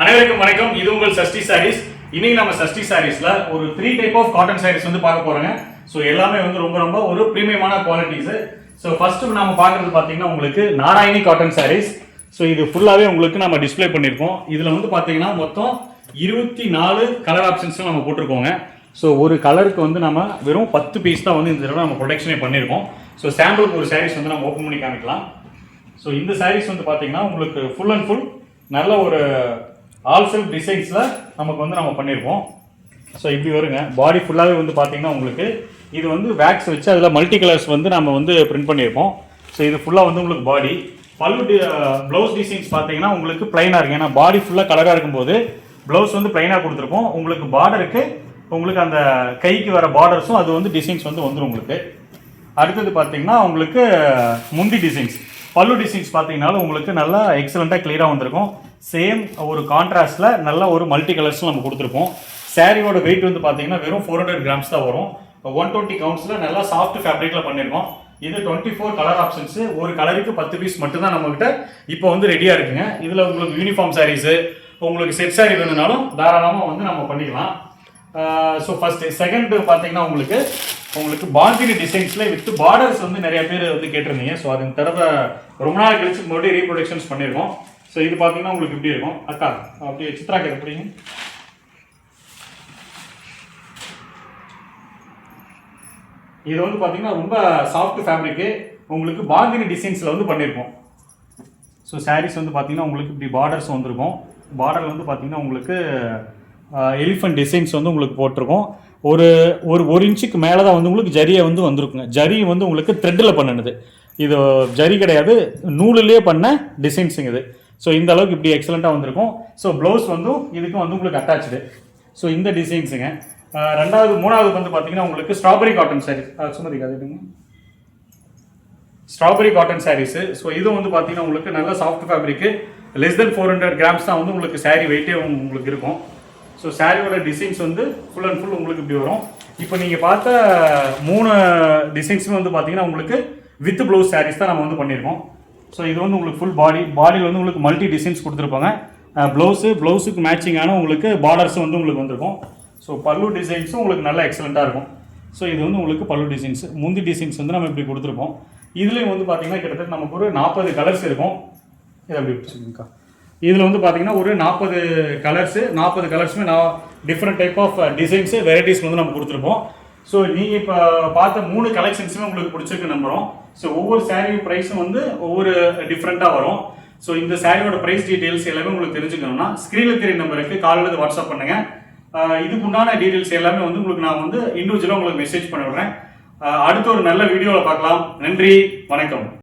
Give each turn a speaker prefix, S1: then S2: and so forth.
S1: அனைவருக்கும் வணக்கம். இது உங்கள் சஷ்டி சாரீஸ். இன்னைக்கு நம்ம சஷ்டி சாரீஸ்ல ஒரு 3 டைப் ஆஃப் காட்டன் சாரீஸ் வந்து பார்க்க போறோங்க. ஸோ எல்லாமே வந்து ரொம்ப ஒரு பிரீமியமான குவாலிட்டிஸ். ஸோ ஃபர்ஸ்ட் நம்ம பார்க்கறது பார்த்தீங்கன்னா உங்களுக்கு நாராயணி காட்டன் சாரீஸ். ஸோ இது ஃபுல்லாவே உங்களுக்கு நம்ம டிஸ்பிளே பண்ணியிருக்கோம். இதுல வந்து பார்த்தீங்கன்னா மொத்தம் 24 கலர் ஆப்ஷன்ஸ் நம்ம போட்டிருக்கோங்க. ஸோ ஒரு கலருக்கு வந்து நம்ம வெறும் 10 பீஸ் தான் வந்து இந்த தடவை நம்ம ப்ரொடக்ஷனே பண்ணியிருக்கோம். ஸோ சாம்பிளுக்கு ஒரு சாரீஸ் வந்து நம்ம ஓப்பன் பண்ணி காமிக்கலாம். ஸோ இந்த சாரீஸ் வந்து பார்த்தீங்கன்னா உங்களுக்கு ஃபுல் அண்ட் ஃபுல் நல்ல ஒரு ஆல் செல்ஃப் டிசைன்ஸில் நமக்கு வந்து நம்ம பண்ணியிருக்கோம். ஸோ இப்படி வருங்க. பாடி ஃபுல்லாகவே வந்து பார்த்தீங்கன்னா உங்களுக்கு இது வந்து வேக்ஸ் வச்சு அதில் மல்டி கலர்ஸ் வந்து நம்ம வந்து பிரிண்ட் பண்ணியிருக்கோம். ஸோ இது ஃபுல்லாக வந்து உங்களுக்கு பாடி பல்லு ப்ளவுஸ் டிசைன்ஸ் பார்த்தீங்கன்னா உங்களுக்கு பிளைனாக இருக்குது. ஏன்னா பாடி ஃபுல்லாக கலராக இருக்கும்போது ப்ளவுஸ் வந்து பிளைனாக கொடுத்துருப்போம். உங்களுக்கு பார்டருக்கு உங்களுக்கு அந்த கைக்கு வர பார்டர்ஸும் அது வந்து டிசைன்ஸ் வந்து வந்துடும் உங்களுக்கு. அடுத்தது பார்த்தீங்கன்னா உங்களுக்கு முந்தி டிசைன்ஸ் பல்லு டிசைன்ஸ் பார்த்தீங்கன்னாலும் உங்களுக்கு நல்லா எக்ஸலண்ட்டாக கிளியராக வந்திருக்கும். சேம் ஒரு கான்ட்ராஸ்டில் நல்ல ஒரு மல்டி கலர்ஸும் நம்ம கொடுத்துருப்போம். சாரியோட வெயிட் வந்து பார்த்தீங்கன்னா வெறும் 400 கிராம்ஸ் தான் வரும். 120 கவுண்ட்ஸில் நல்லா சாஃப்ட் ஃபேப்ரிக்கில் பண்ணியிருக்கோம். இது 24 கலர் ஆப்ஷன்ஸு. ஒரு கலருக்கு 10 பீஸ் மட்டும்தான் நம்மகிட்ட இப்போ வந்து ரெடியாக இருக்குங்க. இதில் உங்களுக்கு யூனிஃபார்ம் சாரீஸு உங்களுக்கு செட் சாரீ வேணுனாலும் தாராளமாக வந்து நம்ம பண்ணிக்கலாம். ஸோ ஃபர்ஸ்ட் செகண்ட் பார்த்தீங்கன்னா உங்களுக்கு பாந்தினி டிசைன்ஸில் வித் பார்டர்ஸ் வந்து நிறைய பேர் வந்து கேட்டிருந்தீங்க. ஸோ அது தடவை ரொம்ப நாள் கழிச்சு மறுபடியும் ரீப்ரொடக்ஷன்ஸ் பண்ணியிருக்கோம். ஸோ இது பார்த்தீங்கன்னா உங்களுக்கு இப்படி இருக்கும். அக்கா அப்படி சித்ராக்கு எப்படிங்க இது வந்து பார்த்தீங்கன்னா ரொம்ப சாஃப்ட் ஃபேப்ரிக்கு உங்களுக்கு பாந்தினி டிசைன்ஸில் வந்து பண்ணியிருக்கோம். ஸோ சாரீஸ் வந்து பார்த்தீங்கன்னா உங்களுக்கு இப்படி பார்டர்ஸ் வந்திருக்கும். பார்டர் வந்து பார்த்தீங்கன்னா உங்களுக்கு எலிஃபண்ட் டிசைன்ஸ் வந்து உங்களுக்கு போட்டிருக்கோம். ஒரு இன்ச்சுக்கு மேலே தான் வந்து உங்களுக்கு ஜரியை வந்து வந்திருக்குங்க. ஜரி வந்து உங்களுக்கு த்ரெட்டில் பண்ணினது. இது ஜரி கிடையாது, நூலிலே பண்ண டிசைன்ஸுங்க இது. ஸோ இந்த அளவுக்கு இப்படி எக்ஸலண்ட்டாக வந்திருக்கும். ஸோ ப்ளவுஸ் வந்து இதுக்கும் வந்து உங்களுக்கு அட்டாச்சு. ஸோ இந்த டிசைன்ஸுங்க. மூணாவது வந்து பார்த்தீங்கன்னா உங்களுக்கு ஸ்ட்ராபெரி காட்டன் சாரீஸ். சுமதி காதுங்க ஸ்ட்ராபெரி காட்டன் சாரீஸு. ஸோ இதுவும் வந்து பார்த்தீங்கன்னா உங்களுக்கு நல்ல soft fabric less than 400 grams தான் வந்து உங்களுக்கு சாரீ வெயிட்டே உங்களுக்கு இருக்கும். ஸோ சாரியோட டிசைன்ஸ் வந்து ஃபுல் அண்ட் ஃபுல் உங்களுக்கு இப்படி வரும். இப்போ நீங்கள் பார்த்த 3 டிசைன்ஸுமே வந்து பார்த்தீங்கன்னா உங்களுக்கு வித் ப்ளவுஸ் சாரீஸ் தான் நம்ம வந்து பண்ணியிருக்கோம். ஸோ இது வந்து உங்களுக்கு ஃபுல் பாடியில் வந்து உங்களுக்கு மல்டி டிசைன்ஸ் கொடுத்துருப்பாங்க. ப்ளவுஸுக்கு மேட்சிங்கான உங்களுக்கு பார்டர்ஸும் வந்து உங்களுக்கு வந்திருக்கும். ஸோ பல்லு டிசைன்ஸும் உங்களுக்கு நல்லா எக்ஸலண்ட்டாக இருக்கும். ஸோ இது வந்து உங்களுக்கு பல்லு டிசைன்ஸ். முந்தி டிசைன்ஸ் வந்து நம்ம இப்படி கொடுத்துருப்போம். இதுலேயும் வந்து பார்த்தீங்கன்னா கிட்டத்தட்ட நமக்கு ஒரு 40 கலர்ஸ் இருக்கும். இதை அப்படி வச்சுக்கோங்கக்கா. இதில் வந்து பார்த்தீங்கன்னா ஒரு 40 கலர்ஸுமே நான் different type of designs varieties வந்து நம்ம கொடுத்துருப்போம். ஸோ நீங்கள் இப்போ பார்த்த 3 கலெக்ஷன்ஸுமே உங்களுக்கு பிடிச்சிருக்கு நம்புகிறோம். ஸோ ஒவ்வொரு சாரீ ப்ரைஸும் வந்து ஒவ்வொரு டிஃப்ரெண்ட்டாக வரும். ஸோ இந்த சாரியோட ப்ரைஸ் டீட்டெயில்ஸ் எல்லாமே உங்களுக்கு தெரிஞ்சுக்கணும்னா ஸ்க்ரீனில் தெரிய நம்பருக்கு கால் அல்லது வாட்ஸ்அப் பண்ணுங்கள். இதுக்குண்டான டீட்டெயில்ஸ் எல்லாமே வந்து உங்களுக்கு நான் வந்து இண்டிவிஜுவலாக உங்களுக்கு மெசேஜ் பண்ணி விடுறேன். அடுத்த ஒரு நல்ல வீடியோவில் பார்க்கலாம். நன்றி, வணக்கம்.